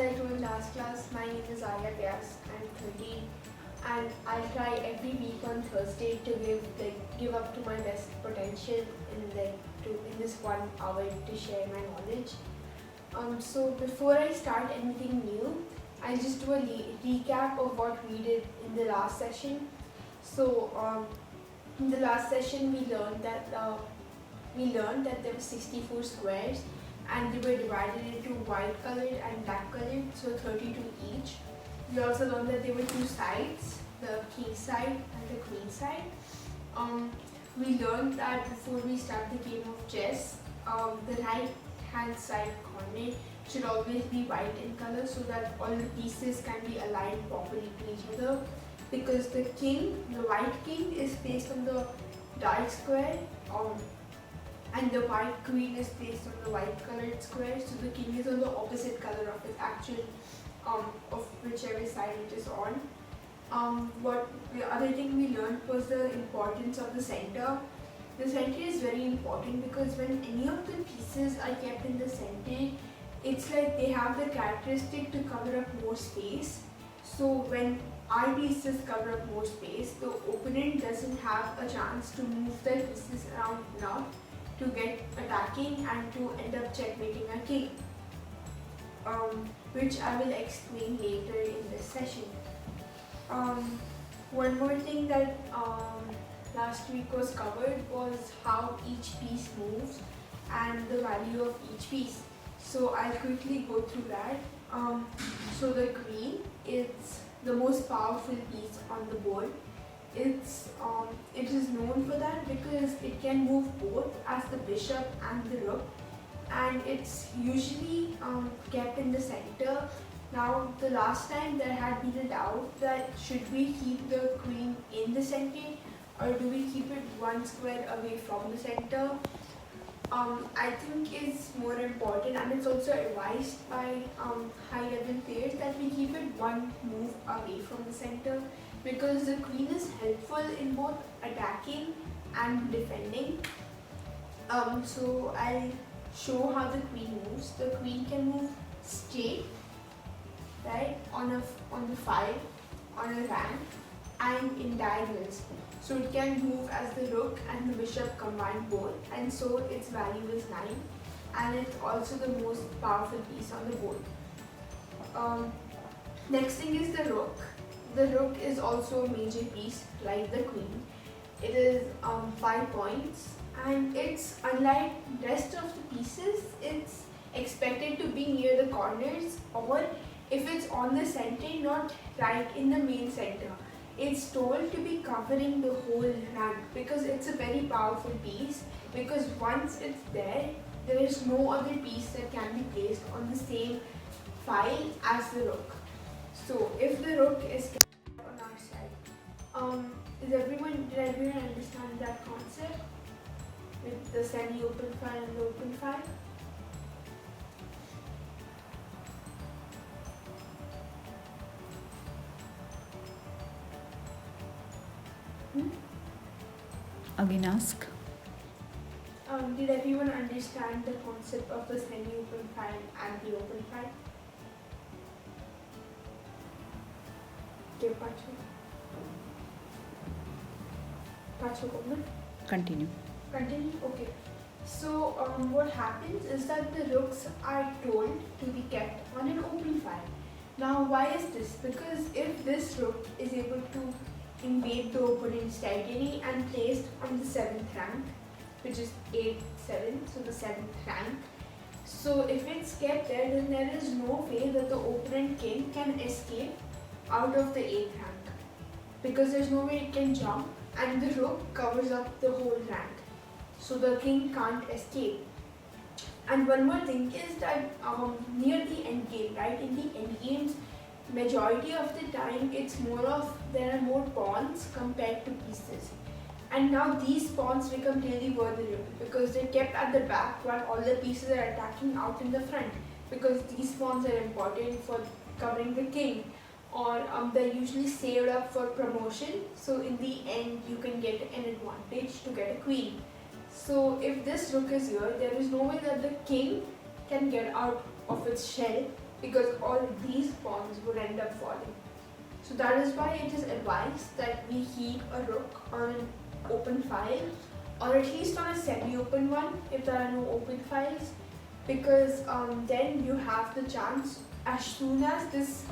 I told last class, my name is Arya Vyas. I'm 13, and I'll try every week on Thursday to give up to my best potential in this 1 hour to share my knowledge. So before I start anything new, I'll just do a recap of what we did in the last session. So in the last session, we learned that there were 64 squares, and they were divided into white colored and black colored, so 32 each. We also learned that there were two sides, the king side and the queen side. We learned that before we start the game of chess, the right hand side corner should always be white in color so that all the pieces can be aligned properly to each other, because the white king is placed on the dark square, and the white queen is placed on the white colored square, so the king is on the opposite color of its actual of whichever side it is on. What the other thing we learned was the importance of the center. The center is very important because when any of the pieces are kept in the center, it's like they have the characteristic to cover up more space. So when our pieces cover up more space, the opponent doesn't have a chance to move their pieces around enough to get attacking and to end up checkmating a king, which I will explain later in this session. One more thing that last week was covered was how each piece moves and the value of each piece. So I'll quickly go through that. So the queen is the most powerful piece on the board. It is known for that because it can move both as the bishop and the rook, and it's usually kept in the center. Now, the last time there had been a doubt that should we keep the queen in the center or do we keep it one square away from the center. I think is more important, and it's also advised by high level players that we keep it one move away from the center, because the queen is helpful in both attacking and defending. So I'll show how the queen moves. The queen can move straight, right, on the 5, on a rank, and in diagonals. So it can move as the rook and the bishop combined both, and so its value is 9, and it's also the most powerful piece on the board. Next thing is the rook. The rook is also a major piece like the queen. It is 5 points, and it's unlike rest of the pieces, it's expected to be near the corners, or if it's on the center, not right in the main center. It's told to be covering the whole rank because it's a very powerful piece, because once it's there is no other piece that can be placed on the same file as the rook. So if the rook is kept on our side, did everyone understand that concept with the semi-open file and the open file? Again ask. Did everyone understand the concept of the semi-open file and the open file? Okay, Pacho, Continue. Continue? Okay. So what happens is that the rooks are told to be kept on an open file. Now why is this? Because if this rook is able to invade the opponent's territory and placed on the 7th rank, which is 8-7, so the 7th rank. So if it's kept there, then there is no way that the opponent king can escape out of the 8th rank, because there's no way it can jump, and the rook covers up the whole rank, so the king can't escape. And one more thing is that near the end game, right, in the end games, majority of the time it's more of there are more pawns compared to pieces, and now these pawns become really vulnerable because they're kept at the back while all the pieces are attacking out in the front, because these pawns are important for covering the king, or they're usually saved up for promotion, so in the end you can get an advantage to get a queen. So if this rook is here, there is no way that the king can get out of its shell because all these pawns would end up falling. So that is why it is advised that we keep a rook on an open file, or at least on a semi-open one if there are no open files, because then you have the chance, as soon as this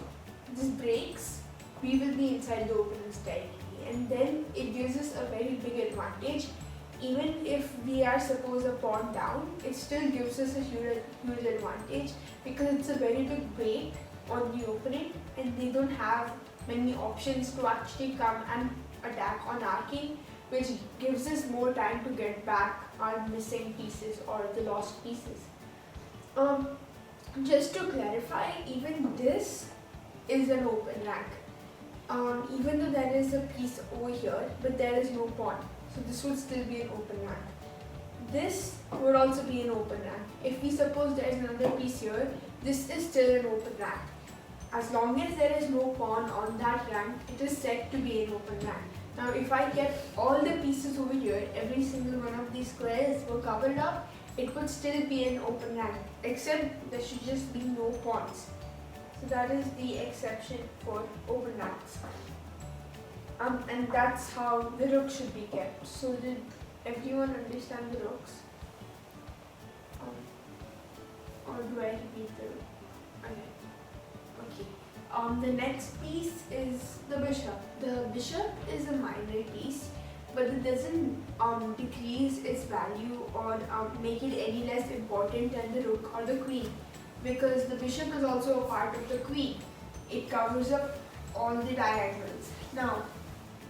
breaks, we will be inside the opponent's territory, and then it gives us a very big advantage. Even if we are suppose a pawn down, it still gives us a huge advantage, because it's a very big break on the opponent and they don't have many options to actually come and attack on our king, which gives us more time to get back our missing pieces or the lost pieces. Just to clarify, even this is an open rank. Even though there is a piece over here, but there is no pawn, so this would still be an open rank. This would also be an open rank. If we suppose there is another piece here, this is still an open rank. As long as there is no pawn on that rank, it is said to be an open rank. Now if I kept all the pieces over here, every single one of these squares were covered up, it would still be an open rank, except there should just be no pawns. So that is the exception for open ranks. And that's how the rook should be kept. So did everyone understand the rooks? Or do I repeat the rook? Okay. The next piece is the bishop. The bishop is a minor piece, but it doesn't decrease its value or make it any less important than the rook or the queen, because the bishop is also a part of the queen. It covers up all the diagonals. Now,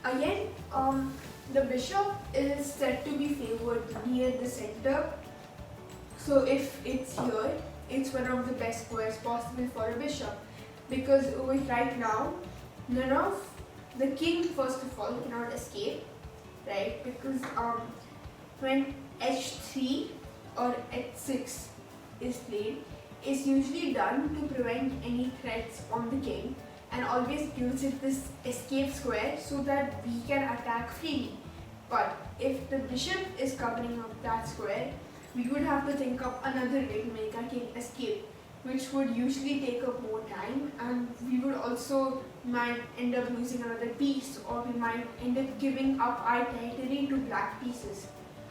again, the bishop is said to be favored near the center. So if it's here, it's one of the best squares possible for a bishop, because right now, none of the king, first of all, cannot escape, right? Because when h3 or h6 is played, is usually done to prevent any threats on the king, and always gives it this escape square so that we can attack freely. But if the bishop is covering up that square, we would have to think up another way to make our king escape, which would usually take up more time, and we would also might end up losing another piece, or we might end up giving up our territory to black pieces.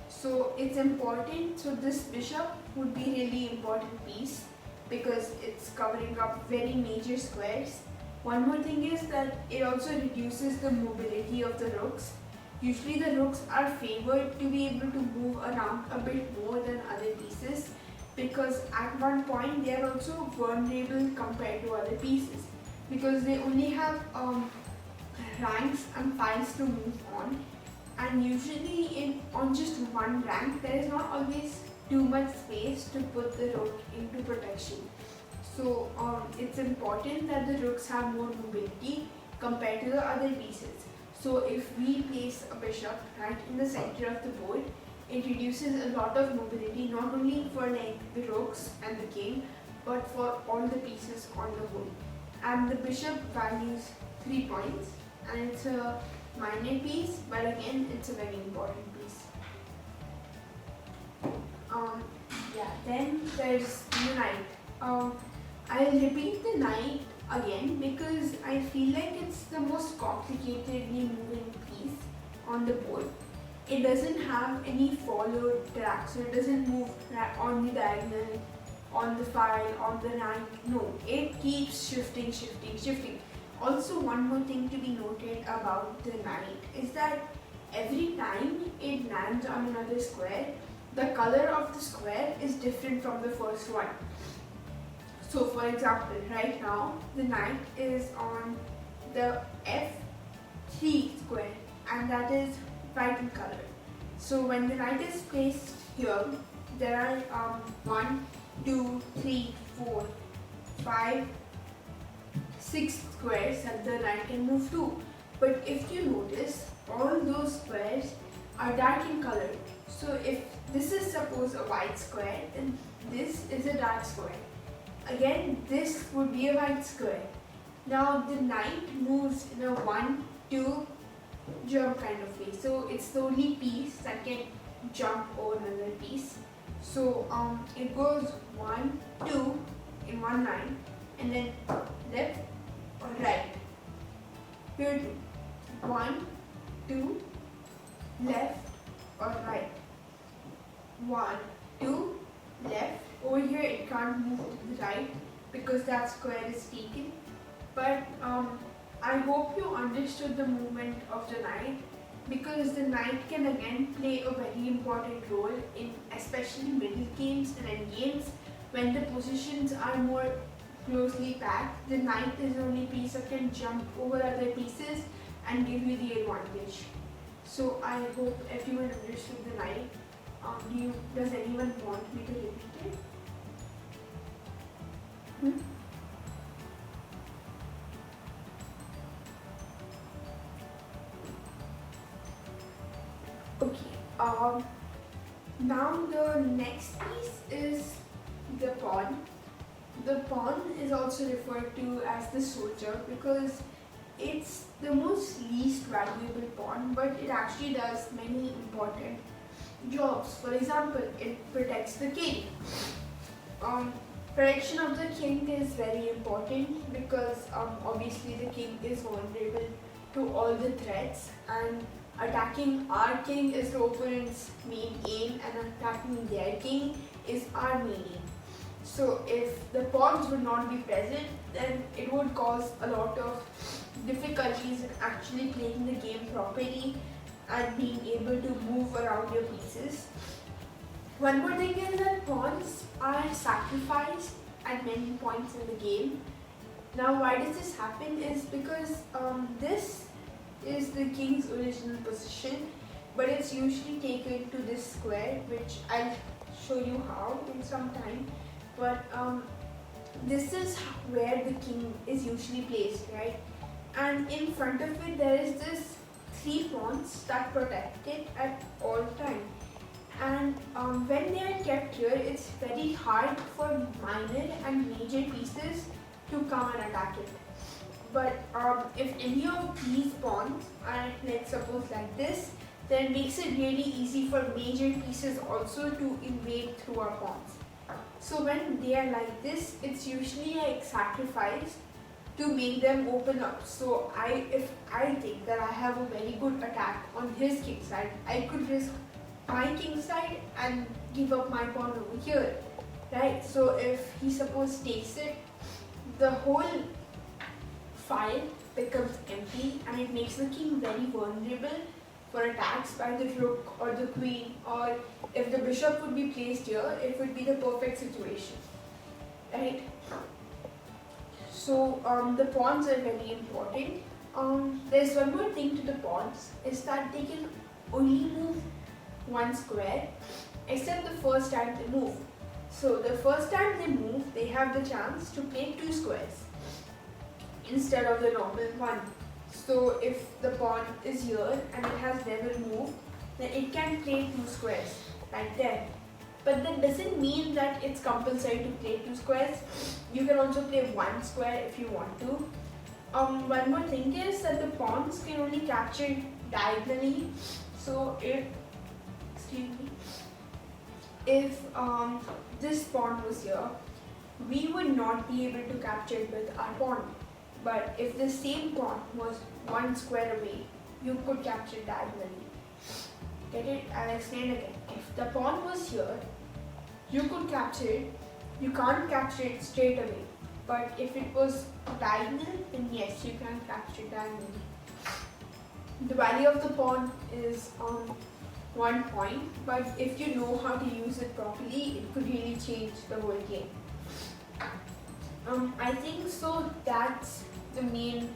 So it's important. So this bishop would be really important piece, because it's covering up very major squares. One more thing is that it also reduces the mobility of the rooks. Usually the rooks are favored to be able to move around a bit more than other pieces, because at one point they are also vulnerable compared to other pieces, because they only have ranks and files to move on, and usually on just one rank there is not always too much space to put the rook into protection. So it's important that the rooks have more mobility compared to the other pieces. So if we place a bishop right in the center of the board, it reduces a lot of mobility, not only for like the rooks and the king, but for all the pieces on the board. And the bishop values 3 points, and it's a minor piece, but again it's a very important piece. Then there's the knight. I'll repeat the knight again because I feel like it's the most complicatedly moving piece on the board. It doesn't have any followed track, so it doesn't move on the diagonal, on the file, on the rank. No, it keeps shifting. Also, one more thing to be noted about the knight is that every time it lands on another square, the color of the square is different from the first one. So for example, right now the knight is on the f3 square, and that is white in color. So when the knight is placed here, there are 1, 2, 3, 4, 5, 6 squares that the knight can move to. But if you notice, all those squares are dark in color. So if this is suppose a white square, then this is a dark square. Again, this would be a white square. Now the knight moves in a 1, 2 jump kind of way. So it's the only piece that can jump over another piece. So it goes 1, 2 in one line, and then left or right. Here too. 1, 2, left or right. 1, 2, left. Over here it can't move to the right because that square is taken. But I hope you understood the movement of the knight, because the knight can again play a very important role in especially middle games and end games when the positions are more closely packed. The knight is the only piece that can jump over other pieces and give you the advantage. So I hope everyone understood the knight. Does anyone want me to repeat it? Okay. Now the next piece is the pawn. The pawn is also referred to as the soldier because it's the most least valuable pawn, but it actually does many important jobs. For example, it protects the king. Protection of the king is very important because obviously the king is vulnerable to all the threats, and attacking our king is the opponent's main aim, and attacking their king is our main aim. So if the pawns would not be present, then it would cause a lot of difficulties in actually playing the game properly and being able to move around your pieces. One more thing is that pawns are sacrificed at many points in the game. Now why does this happen is because this is the king's original position, but it's usually taken to this square, which I'll show you how in some time. But this is where the king is usually placed, right? And in front of it there is this 3 pawns that protect it at all time. And when they are kept here, it's very hard for minor and major pieces to come and attack it. But if any of these pawns are, let's suppose like this, then it makes it really easy for major pieces also to invade through our pawns. So when they are like this, it's usually like sacrifice to make them open up. So if I think that I have a very good attack on his king side, I could risk my king side and give up my pawn over here, right? So if he suppose takes it, the whole file becomes empty and it makes the king very vulnerable for attacks by the rook or the queen, or if the bishop would be placed here, it would be the perfect situation, right? So the pawns are very important. There's one more thing to the pawns, is that they can only move one square except the first time they move. So the first time they move, they have the chance to play 2 squares instead of the normal one. So if the pawn is here and it has never moved, then it can play 2 squares like that. But that doesn't mean that it's compulsory to play 2 squares. You can also play 1 square if you want to. One more thing is that the pawns can only capture diagonally. So if this pawn was here, we would not be able to capture it with our pawn. But if the same pawn was 1 square away, you could capture it diagonally. Get it? I'll explain again. If the pawn was here, you could capture it. You can't capture it straight away. But if it was diagonal, then yes, you can capture it diagonally. The value of the pawn is 1 point, but if you know how to use it properly, it could really change the whole game. I think so that's the main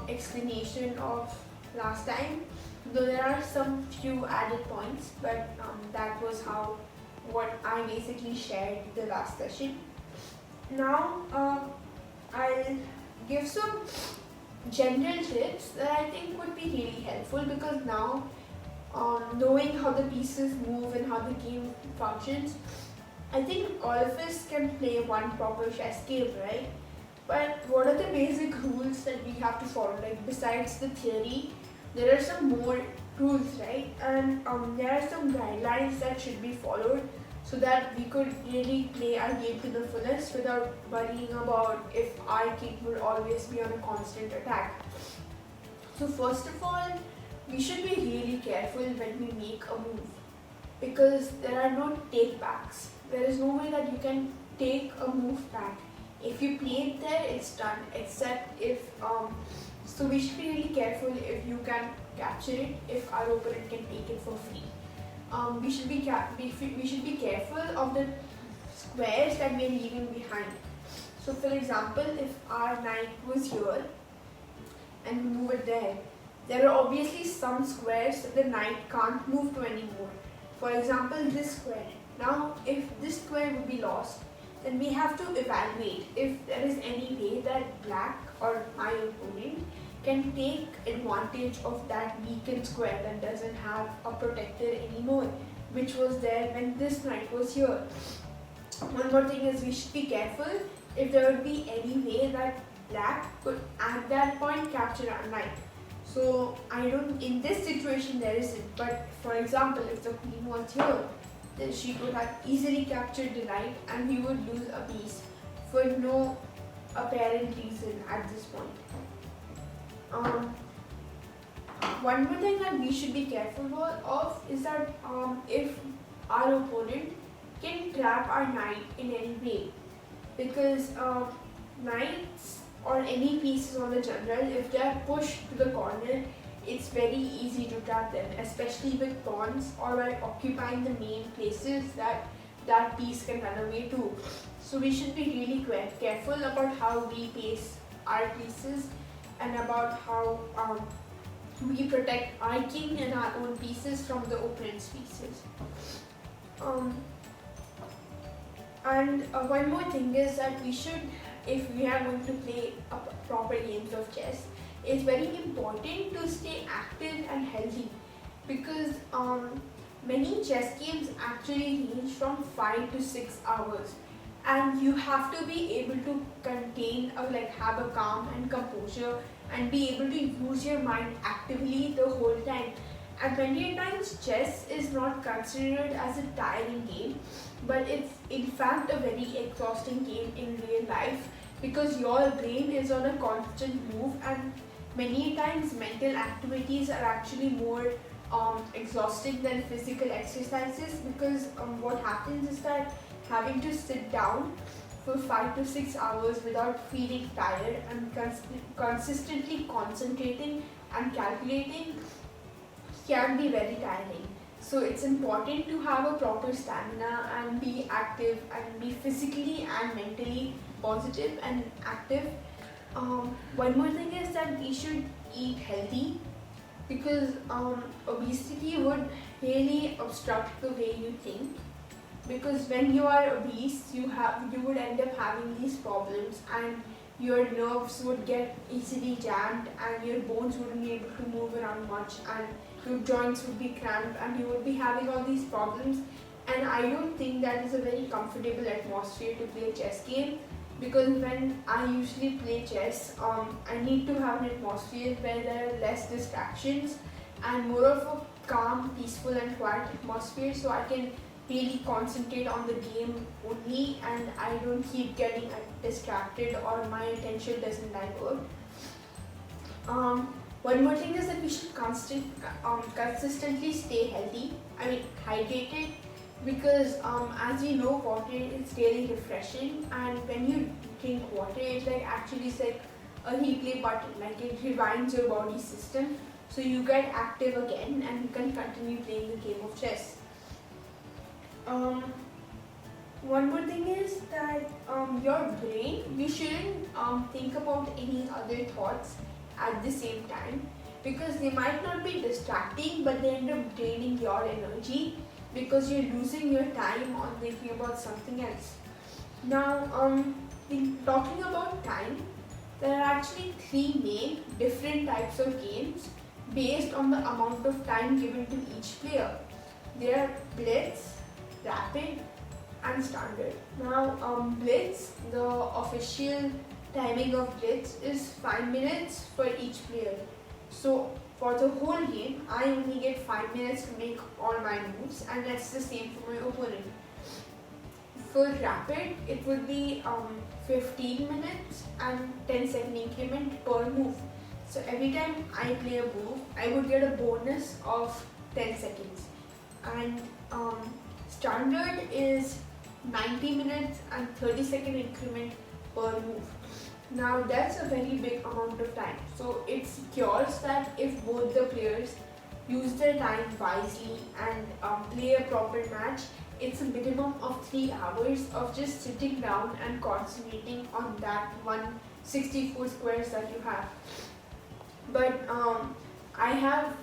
explanation of last time, though there are some few added points, but that was what I basically shared the last session. Now I'll give some general tips that I think would be really helpful, because now knowing how the pieces move and how the game functions, I think all of us can play one proper chess game, right? But what are the basic rules that we have to follow? Like, besides the theory, there are some more rules, right? And there are some guidelines that should be followed so that we could really play our game to the fullest without worrying about if our king will always be on a constant attack. So first of all, we should be really careful when we make a move, because there are no take backs. There is no way that you can take a move back. If you play it there, it's done. Except if so we should be really careful if you can capture it, if our opponent can take it for free. We should be careful of the squares that we are leaving behind. So for example, if our knight was here and we move it there are obviously some squares that the knight can't move to anymore. For example, this square. Now, if this square would be lost, then we have to evaluate if there is any way that black or my opponent can take advantage of that weakened square that doesn't have a protector anymore, which was there when this knight was here. One more thing is we should be careful if there would be any way that black could at that point capture our knight. So in this situation there isn't, but for example, if the queen was here, then she could have easily captured the knight and we would lose a piece for no apparent reason at this point. One more thing that we should be careful of is that if our opponent can trap our knight in any way, because knights or any pieces on the general, if they are pushed to the corner, it's very easy to trap them, especially with pawns or by occupying the main places that piece can run away to. So we should be really careful about how we place our pieces and about how we protect our king and our own pieces from the opponent's pieces. One more thing is that we should, if we are going to play a proper games of chess, it's very important to stay active and healthy, because many chess games actually range from 5 to 6 hours, and you have to be able to contain or have a calm and composure and be able to use your mind actively the whole time. And many times chess is not considered as a tiring game, but it's in fact a very exhausting game in real life, because your brain is on a constant move, and many times mental activities are actually more exhausting than physical exercises, because what happens is that having to sit down for 5 to 6 hours without feeling tired and consistently concentrating and calculating can be very tiring. So it's important to have a proper stamina and be active and be physically and mentally positive and active. One more thing is that we should eat healthy, because obesity would really obstruct the way you think. Because when you are obese, you would end up having these problems, and your nerves would get easily jammed, and your bones wouldn't be able to move around much, and your joints would be cramped, and you would be having all these problems. And I don't think that is a very comfortable atmosphere to play a chess game, because when I usually play chess, I need to have an atmosphere where there are less distractions and more of a calm, peaceful and quiet atmosphere, so I can really concentrate on the game only and I don't keep getting distracted or my attention doesn't divert. One more thing is that we should consistently stay healthy, hydrated, because as you know, water is really refreshing, and when you drink water, it's actually like a replay button, it rewinds your body system, so you get active again and you can continue playing the game of chess. One more thing is that your brain, you shouldn't think about any other thoughts at the same time, because they might not be distracting, but they end up draining your energy, because you're losing your time on thinking about something else. Now, talking about time, there are actually 3 main different types of games based on the amount of time given to each player. They are Blitz, Rapid and Standard. Now, Blitz, the official timing of Blitz is 5 minutes for each player. So for the whole game, I only get 5 minutes to make all my moves, and that's the same for my opponent. for rapid, it would be 15 minutes and 10-second increment per move. So every time I play a move, I would get a bonus of 10 seconds. And standard is 90 minutes and 30-second increment per move. Now that's a very big amount of time. So it secures that if both the players use their time wisely and play a proper match, it's a minimum of 3 hours of just sitting down and concentrating on that 164 squares that you have. But I have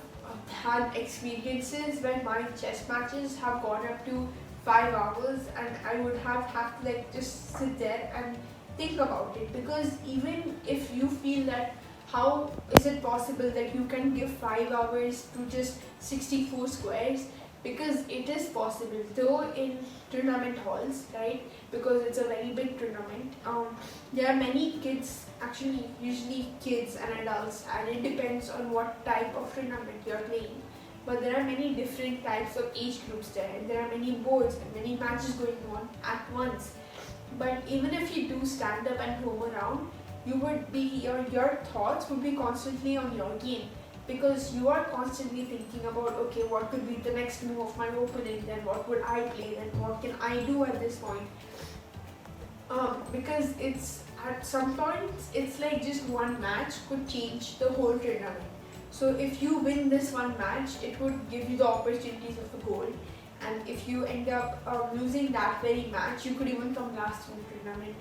had experiences where my chess matches have gone up to 5 hours, and I would have to like just sit there and think about it, because even if you feel that how is it possible that you can give 5 hours to just 64 squares, because it is possible, though in tournament halls, right, because it's a very big tournament. There are many kids, actually usually kids and adults, and it depends on what type of tournament you're playing, but there are many different types of age groups there, and there are many boards and many matches going on at once. But even if you do stand up and roam around, you would be your thoughts would be constantly on your game, because you are constantly thinking about, okay, what could be the next move of my opponent, then what would I play, then what can I do at this point. Because it's at some points it's like just one match could change the whole tournament. So if you win this one match, it would give you the opportunities of the gold, and if you end up losing that very match, you could even come last in the tournament.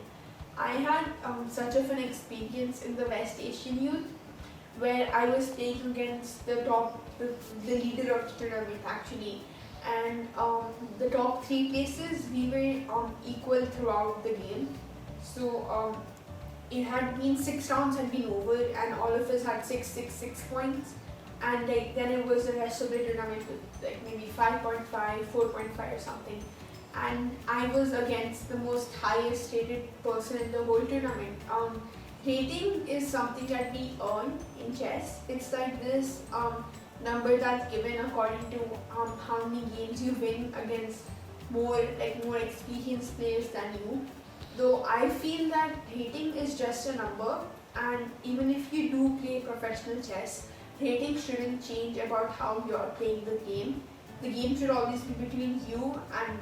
I had such of an experience in the West Asian Youth, where I was playing against the leader of the tournament actually, and the top 3 places we were equal throughout the game. So it had been 6 rounds had been over, and all of us had 6 points, and like then it was the rest of the tournament with like maybe 5.5, 4.5 or something, and I was against the most highest rated person in the whole tournament. Rating is something that we earn in chess. It's like this number that's given according to how many games you win against more experienced players than you. Though I feel that rating is just a number, and even if you do play professional chess, rating shouldn't change about how you're playing the game. The game should always be between you and,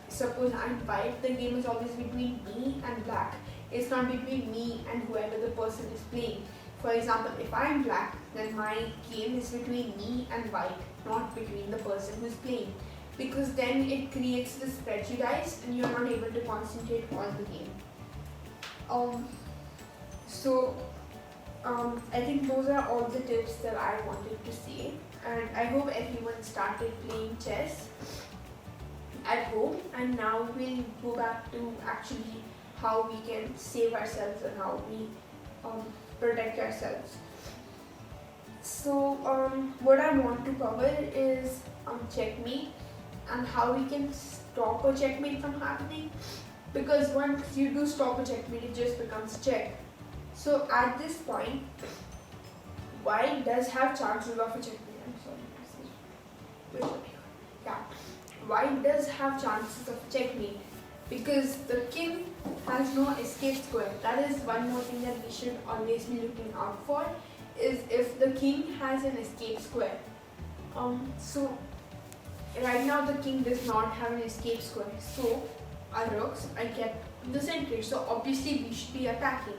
suppose I'm white, the game is always between me and black. It's not between me and whoever the person is playing. For example, if I'm black, then my game is between me and white, not between the person who's playing. Because then it creates this prejudice and you're not able to concentrate on the game. I think those are all the tips that I wanted to say, and I hope everyone started playing chess at home, and now we'll go back to actually how we can save ourselves and how we protect ourselves. So what I want to cover is checkmate and how we can stop a checkmate from happening, because once you do stop a checkmate, it just becomes check. So at this point, white does have chances of a checkmate. I'm sorry. Yeah, white does have chances of checkmate because the king has no escape square. That is one more thing that we should always be looking out for, is if the king has an escape square. So right now the king does not have an escape square. So our rooks are kept in the center. So obviously we should be attacking.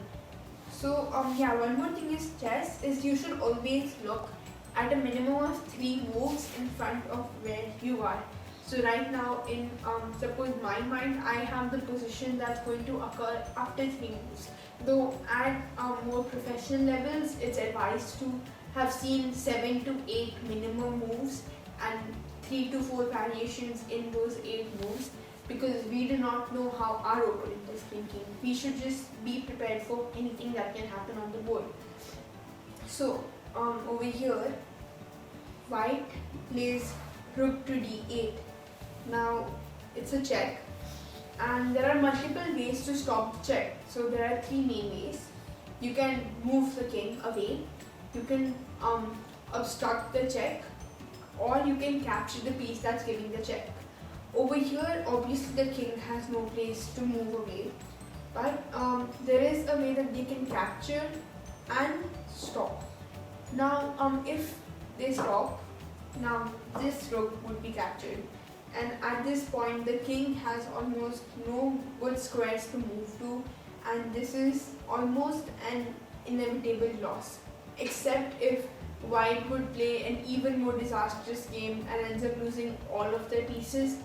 So one more thing is chess is you should always look at a minimum of 3 moves in front of where you are. So right now in suppose my mind, I have the position that's going to occur after 3 moves. Though at more professional levels, it's advised to have seen 7 to 8 minimum moves and 3 to 4 variations in those 8 moves, because we do not know how our opponent is thinking. We should just be prepared for anything that can happen on the board. So over here, white plays rook to d8. Now it's a check, and there are multiple ways to stop the check. So there are 3 main ways. You can move the king away, you can obstruct the check, or you can capture the piece that's giving the check. over here, obviously the king has no place to move away, but there is a way that they can capture and stop. Now, if they stop, now this rook would be captured, and at this point the king has almost no good squares to move to, and this is almost an inevitable loss, except if white would play an even more disastrous game and ends up losing all of their pieces.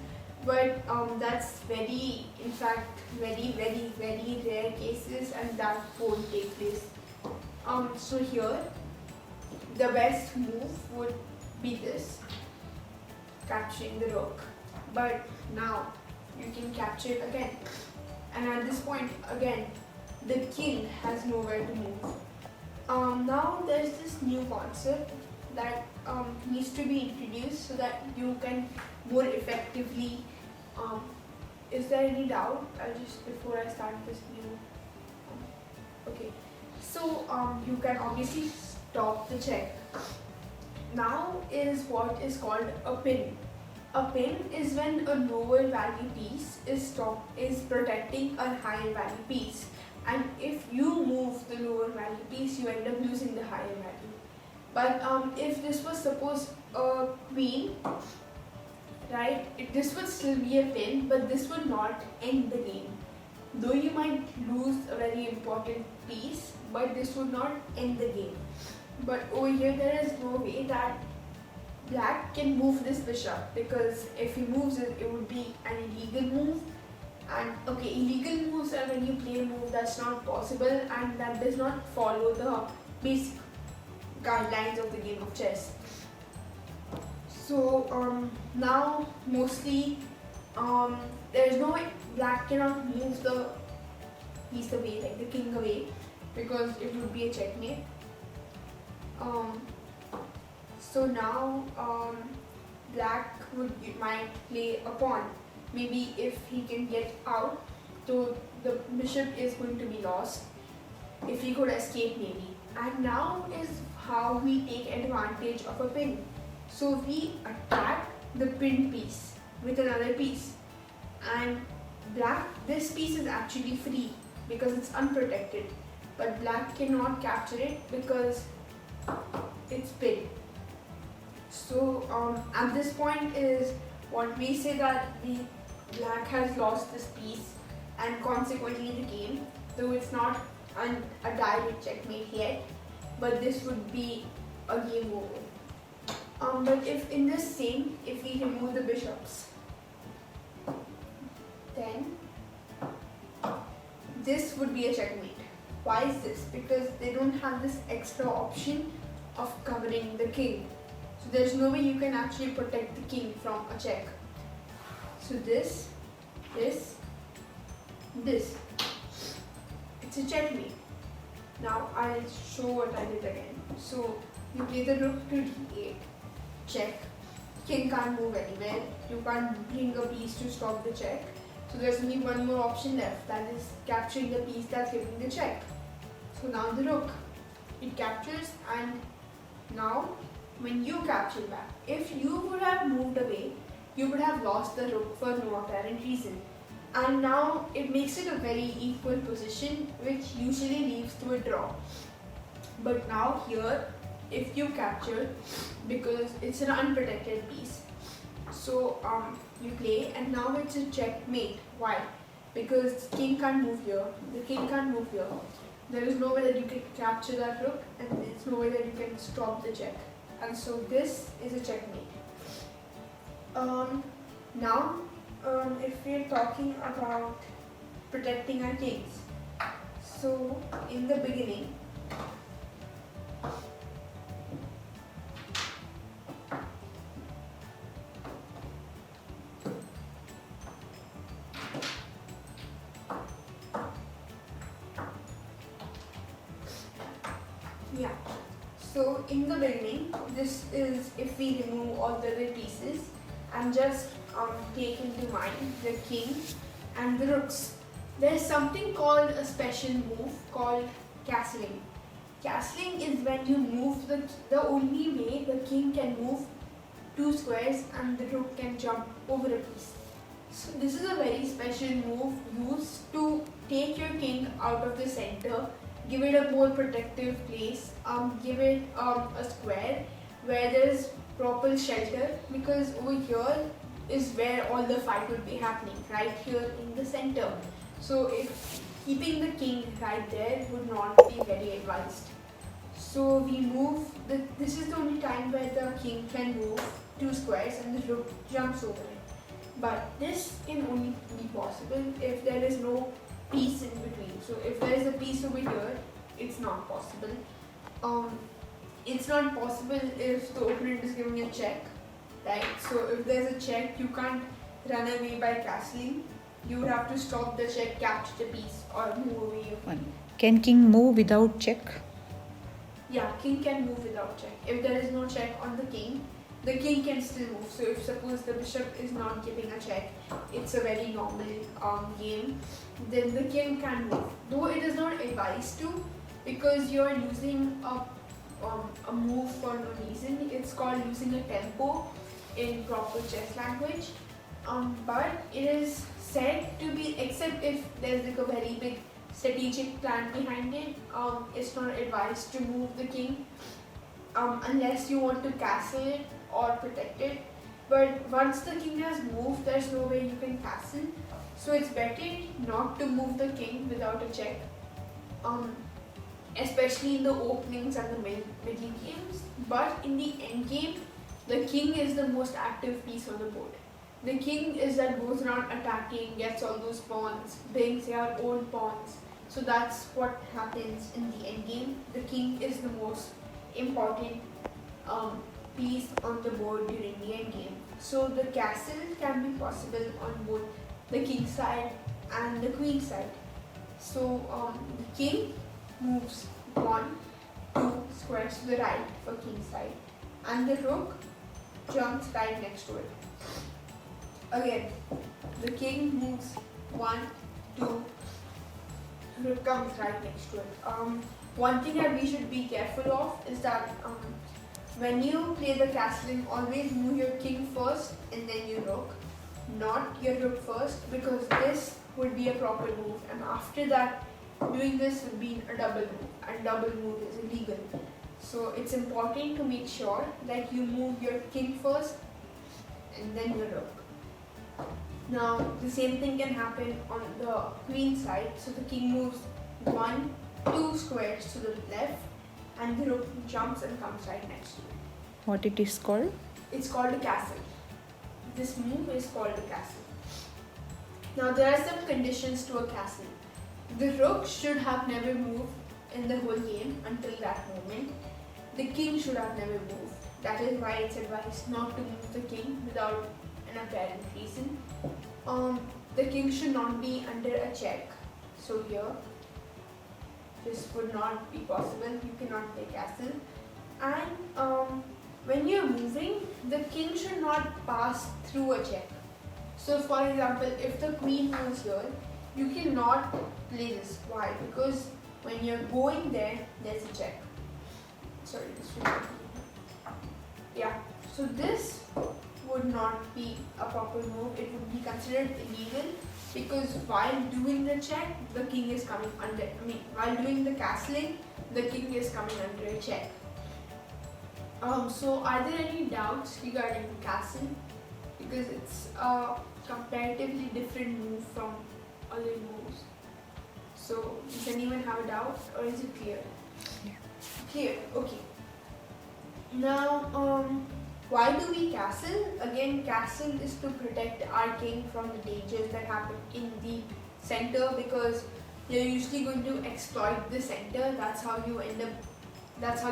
But that's in fact, very rare cases, and that won't take place. So here, the best move would be this, capturing the rook. But now you can capture it again, and at this point again, the king has nowhere to move. Now there's this new concept that needs to be introduced so that you can more effectively. Is there any doubt? Before I start this new. Okay, so you can obviously stop the check. Now is what is called a pin. A pin is when a lower value piece is protecting a higher value piece. And if you move the lower value piece, you end up losing the higher value. But if this was suppose a queen, right, this would still be a pin, but this would not end the game. Though you might lose a very important piece, but this would not end the game. But over here, there is no way that black can move this bishop, because if he moves it, it would be an illegal move. And okay, illegal moves are when you play a move that's not possible and that does not follow the basic guidelines of the game of chess. So now mostly there is no way black cannot move the piece away, like the king away, because it would be a checkmate. So now black might play a pawn. Maybe if he can get out, so the bishop is going to be lost. If he could escape, maybe. And now is how we take advantage of a pin. So we attack the pinned piece with another piece, and this piece is actually free because it's unprotected, but black cannot capture it because it's pinned. So at this point is what we say that the black has lost this piece and consequently the game, though it's not a direct checkmate yet, but this would be a game over. But if we remove the bishops, then this would be a checkmate. Why is this? Because they don't have this extra option of covering the king. So there's no way you can actually protect the king from a check. So this, it's a checkmate. Now I'll show what I did again. So you play the rook to d8, check. King can't move anywhere. You can't bring a piece to stop the check. So there's only one more option left, that is capturing the piece that's giving the check. So now the rook, it captures, and now when you capture back, if you would have moved away, you would have lost the rook for no apparent reason. And now it makes it a very equal position, which usually leads to a draw. But now here, if you capture, because it's an unprotected piece, so you play, and now it's a checkmate. Why? Because king can't move here, the king can't move here. There is no way that you can capture that rook, and there's no way that you can stop the check. And so this is a checkmate. Now, if we're talking about protecting our kings, so in the beginning, so in the beginning, this is if we remove all the other pieces and just take into mind the king and the rooks. There's something called a special move called castling. Castling is when you move the only way the king can move 2 squares and the rook can jump over a piece. So this is a very special move used to take your king out of the center, give it a more protective place, give it a square where there's proper shelter, because over here is where all the fight would be happening, right here in the center. So if keeping the king right there would not be very advised. So we move, this is the only time where the king can move 2 squares and the rook jumps over it. But this can only be possible if there is no piece in between. So if there is a piece over here, it's not possible. It's not possible if the opponent is giving a check, right? So if there's a check, you can't run away by castling. You would have to stop the check, capture the piece, or move away. Can king move without check? Yeah, king can move without check. If there is no check on the king can still move. So if suppose the bishop is not giving a check, it's a very normal game, then the king can move. Though it is not advised to, because you're using a move for no reason. It's called using a tempo in proper chess language. But it is said to be, except if there's like a very big strategic plan behind it, it's not advised to move the king unless you want to castle it or protect it. But once the king has moved, there's no way you can castle. So it's better not to move the king without a check, especially in the openings and the middle games. But in the end game, the king is the most active piece on the board. The king is that goes around attacking, gets all those pawns, brings their own pawns. So that's what happens in the end game. The king is the most important piece on the board during the end game. So the castle can be possible on both the king side and the queen side. So the king moves 1, 2 squares to the right for king side, and the rook jumps right next to it. Again, the king moves 1, 2, rook comes right next to it. One thing that we should be careful of is that when you play the castling, always move your king first and then your rook, not your rook first, because this would be a proper move, and after that doing this would be a double move, and double move is illegal. So it's important to make sure that you move your king first and then your rook. Now the same thing can happen on the queen side. So the king moves 1, 2 squares to the left, and the rook jumps and comes right next to it. What it is called? It's called a castle. This move is called a castle. Now there are some conditions to a castle. The rook should have never moved in the whole game until that moment. The king should have never moved. That is why it's advised not to move the king without an apparent reason. The king should not be under a check. So here, this would not be possible. You cannot play castle. And when you're moving, the king should not pass through a check. So for example, if the queen was here, you cannot play this. Why? Because when you're going there, there's a check. Sorry, this should not be. Yeah. So this would not be a proper move. It would be considered illegal, because while doing the check, the king is coming under. While doing the castling, the king is coming under a check. So are there any doubts regarding the castle? Because it's a comparatively different move from other moves. So does anyone have a doubt, or is it clear? Yeah. Clear. Okay. Now, why do we castle? Again, castle is to protect our king from the dangers that happen in the center, because you're usually going to exploit the center. That's how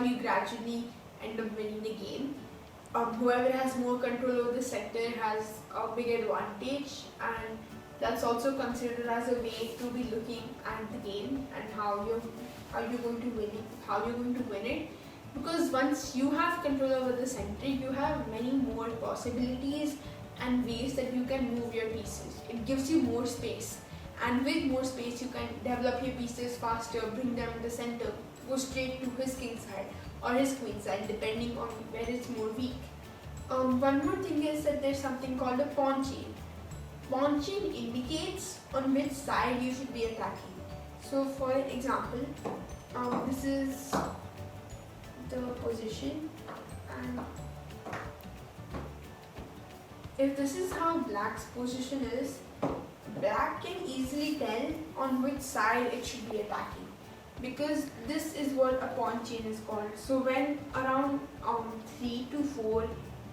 you gradually end up winning the game. Whoever has more control over the center has a big advantage, and that's also considered as a way to be looking at the game and how you're going to win it. Because once you have control over the center, you have many more possibilities and ways that you can move your pieces. It gives you more space, and with more space you can develop your pieces faster, bring them in the center, go straight to his king side or his queen side, depending on where it's more weak. One more thing is that there's something called a pawn chain. pawn chain indicates on which side you should be attacking. So for example, this is the position, and if this is how black's position is, black can easily tell on which side it should be attacking, because this is what a pawn chain is called. So when around 3 to 4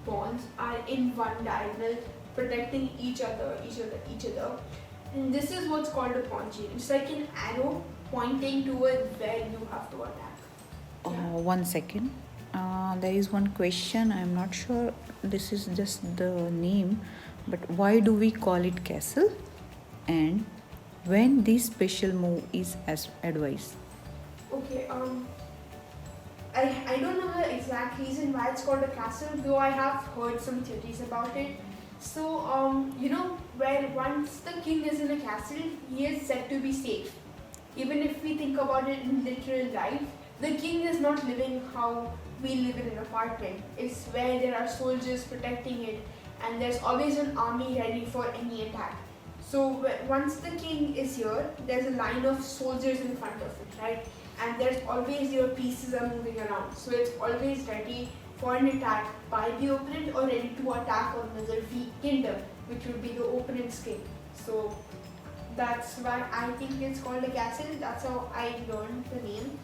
pawns are in one diagonal protecting each other, and this is what's called a pawn chain. It's like an arrow pointing towards where you have to attack. Yeah. 1 second. There is one question. I'm not sure. This is just the name, but why do we call it castle? And when this special move is as advised? Okay, I don't know the exact reason why it's called a castle, though I have heard some theories about it. So, where once the king is in a castle, he is said to be safe. Even if we think about it in literal life, the king is not living how we live in an apartment. It's where there are soldiers protecting it, and there's always an army ready for any attack. So once the king is here, there's a line of soldiers in front of it, right? And there's always your pieces are moving around. So it's always ready for an attack by the opponent or ready to attack on another kingdom, which would be the opponent's king. So that's why I think it's called a castle. That's how I learned the name.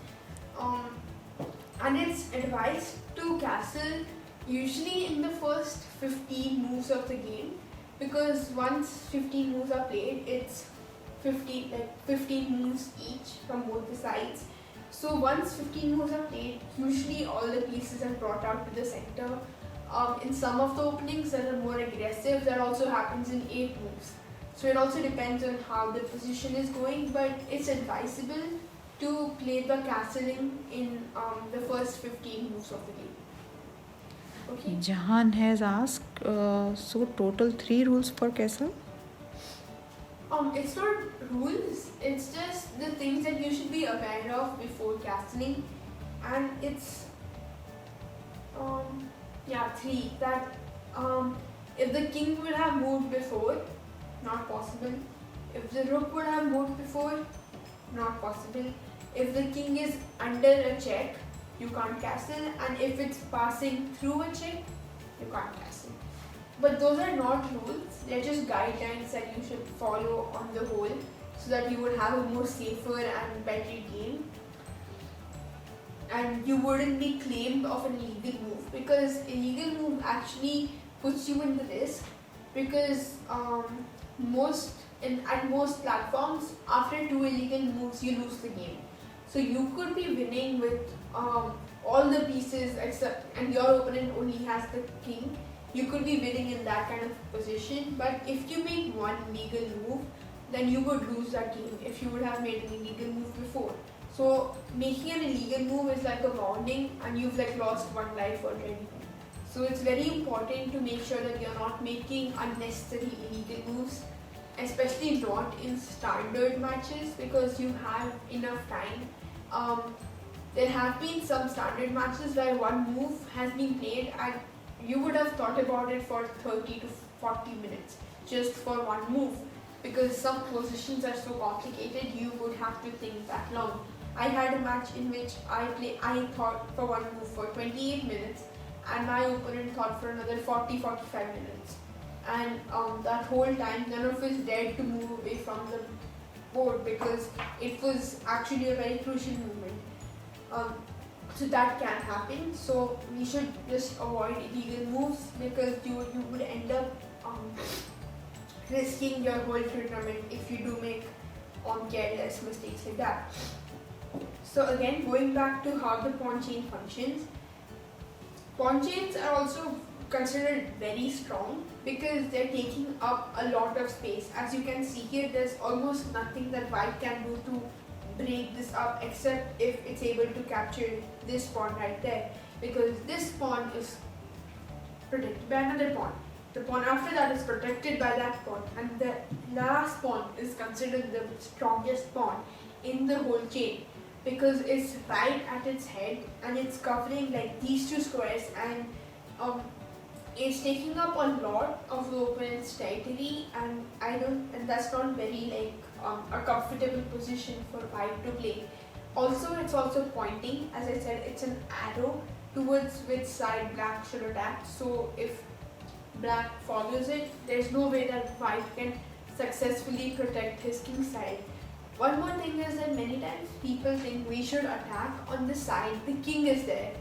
And it's advised to castle usually in the first 15 moves of the game, because once 15 moves are played, it's 15 moves each from both the sides. So once 15 moves are played, usually all the pieces are brought out to the center. In some of the openings that are more aggressive, that also happens in 8 moves. So it also depends on how the position is going, but it's advisable to play the castling in the first 15 moves of the game. Okay. Jahan has asked, so total 3 rules for castle? It's not rules, it's just the things that you should be aware of before castling, and it's 3. That if the king would have moved before, not possible. If the rook would have moved before, not possible. If the king is under a check, you can't castle, and if it's passing through a check, you can't castle. But those are not rules, they're just guidelines that you should follow on the whole, so that you would have a more safer and better game, and you wouldn't be claimed of an illegal move, because illegal move actually puts you in the risk, because at most platforms, after 2 illegal moves you lose the game. So you could be winning with all the pieces except, and your opponent only has the king. You could be winning in that kind of position, but if you make one illegal move, then you would lose that game if you would have made an illegal move before. So making an illegal move is like a rounding, and you've lost 1 life already. So it's very important to make sure that you're not making unnecessary illegal moves, especially not in standard matches, because you have enough time. There have been some standard matches where one move has been played and you would have thought about it for 30 to 40 minutes just for one move, because some positions are so complicated you would have to think that long. I had a match in which I thought for one move for 28 minutes and my opponent thought for another 40-45 minutes, and that whole time none of us dared to move away from the board because it was actually a very crucial movement. So that can happen. So we should just avoid illegal moves, because you would end up risking your whole tournament if you do make careless mistakes like that. So again, going back to how the pawn chain functions, pawn chains are also considered very strong because they're taking up a lot of space. As you can see here, there's almost nothing that white can do to break this up, except if it's able to capture this pawn right there, because this pawn is protected by another pawn. The pawn after that is protected by that pawn, and the last pawn is considered the strongest pawn in the whole chain, because it's right at its head and it's covering these 2 squares, and is taking up a lot of the opponent's territory, and that's not very a comfortable position for white to play. Also, it's also pointing, as I said, it's an arrow towards which side black should attack. So if black follows it, there's no way that white can successfully protect his king side. One more thing is that many times people think we should attack on the side the king is there,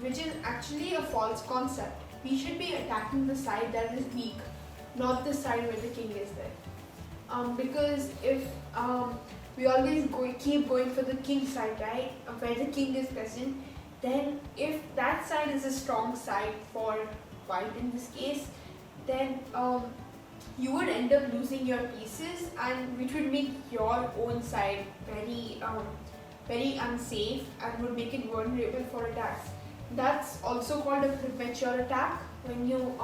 which is actually a false concept. We should be attacking the side that is weak, not the side where the king is there. Because if we always keep going for the king side, right, where the king is present, then if that side is a strong side for white in this case, then you would end up losing your pieces, and which would make your own side very unsafe and would make it vulnerable for attacks. That's also called a premature attack, when you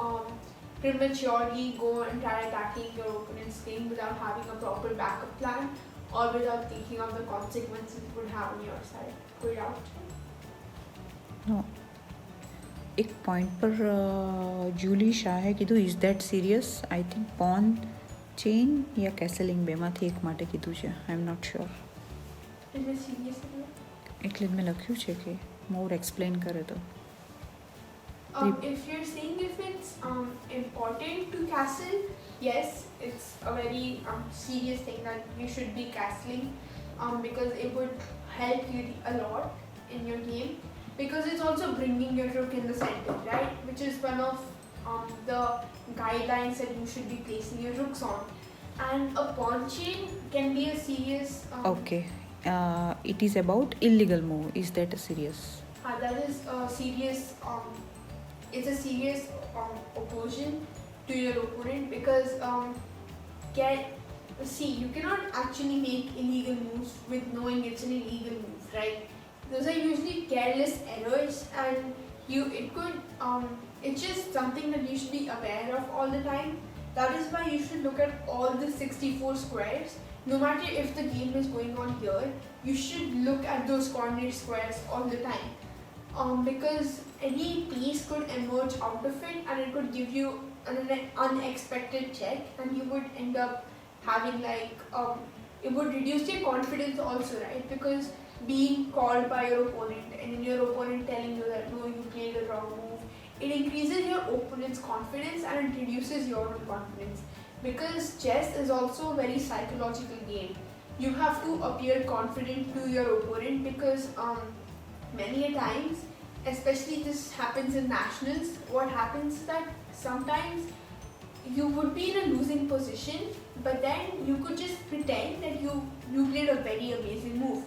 prematurely go and try attacking your opponent's king without having a proper backup plan or without thinking of the consequences it would have on your side. Go out. No. एक point पर Julie શાહે કીધું is that serious? I think pawn chain યા castling બેમાંથી એક માટે કીધું છે. I am not sure. Is it serious? એટલે જ મેં લખ્યું છે કે મોર એક્સપ્લેન કરે તો. If you're saying if it's important to castle, yes, it's a very serious thing that you should be castling, because it would help you a lot in your game, because it's also bringing your rook in the center, right, which is one of the guidelines that you should be placing your rooks on. And a pawn chain can be a serious okay it is about illegal move. Is that a serious? that is a serious it's a serious opposition to your opponent, because you cannot actually make illegal moves with knowing it's an illegal move, right? Those are usually careless errors, and it's just something that you should be aware of all the time. That is why you should look at all the 64 squares. No matter if the game is going on here, you should look at those corner squares all the time. Because any piece could emerge out of it, and it could give you an unexpected check, and you would end up having it would reduce your confidence also, right? Because being called by your opponent and then your opponent telling you that no, you played the wrong move, it increases your opponent's confidence and it reduces your own confidence. Because chess is also a very psychological game. You have to appear confident to your opponent, because many a times, especially this happens in nationals, what happens is that sometimes you would be in a losing position, but then you could just pretend that you played a very amazing move.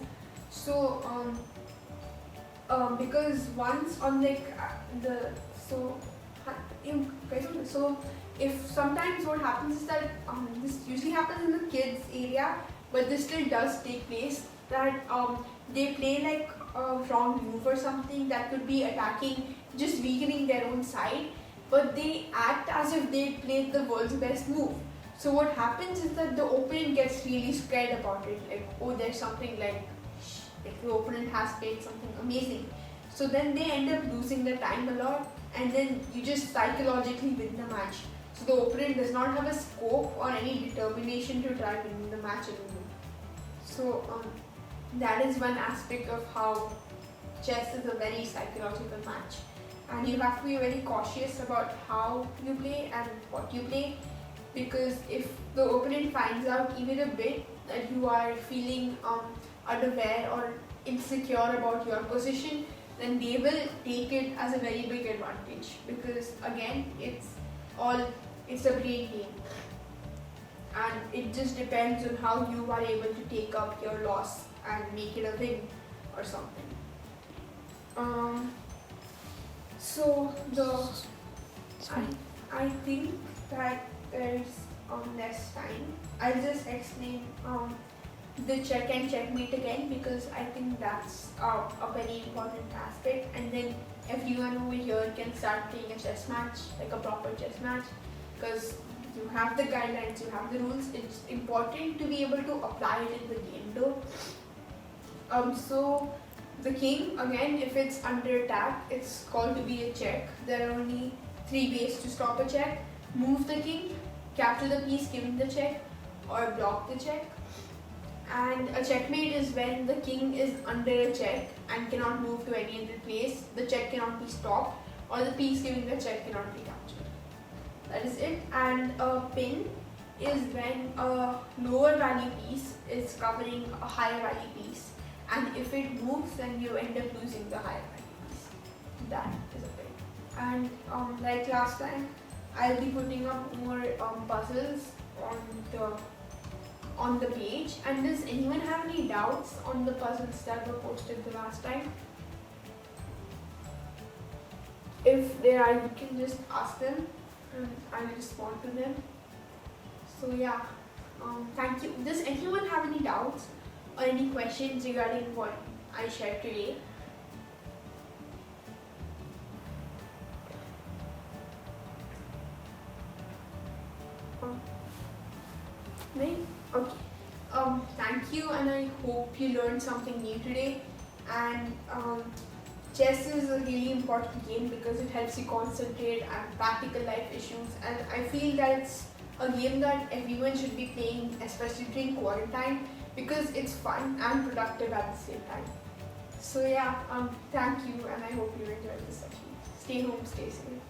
So because once on so if sometimes what happens is that this usually happens in the kids area, but this still does take place, that they play a wrong move or something that could be attacking, just weakening their own side, but they act as if they played the world's best move. So what happens is that the opponent gets really scared about it, oh, there's something like the opponent has played something amazing. So then they end up losing their time a lot, and then you just psychologically win the match. So the opponent does not have a scope or any determination to try winning the match anymore. So that is one aspect of how chess is a very psychological match, and you have to be very cautious about how you play and what you play, because if the opponent finds out even a bit that you are feeling unaware or insecure about your position, then they will take it as a very big advantage, because again it's a brain game, and it just depends on how you are able to take up your loss and make it a win or something. So I think that there's less time. I'll just explain the check and checkmate again, because I think that's a very important aspect, and then everyone over here can start playing a chess match, like a proper chess match, because you have the guidelines, you have the rules. It's important to be able to apply it in the game though. So the king, again, if it's under attack, it's called to be a check. There are only 3 ways to stop a check: move the king, capture the piece giving the check, or block the check. And a checkmate is when the king is under a check and cannot move to any other place, the check cannot be stopped, or the piece giving the check cannot be captured. That is it. And a pin is when a lower value piece is covering a higher value piece, and if it moves, then you end up losing the higher value piece. That is a pin. And like last time, I'll be putting up more puzzles on the page. And does anyone have any doubts on the puzzles that were posted the last time? If there are, you can just ask them and I'll respond to them. So yeah, thank you. Does anyone have any doubts or any questions regarding what I shared today? No? Okay. Thank you, and I hope you learned something new today. And chess is a really important game because it helps you concentrate and practical life issues. And I feel that it's a game that everyone should be playing, especially during quarantine, because it's fun and productive at the same time. So yeah, thank you, and I hope you enjoyed this session. Stay home, stay safe.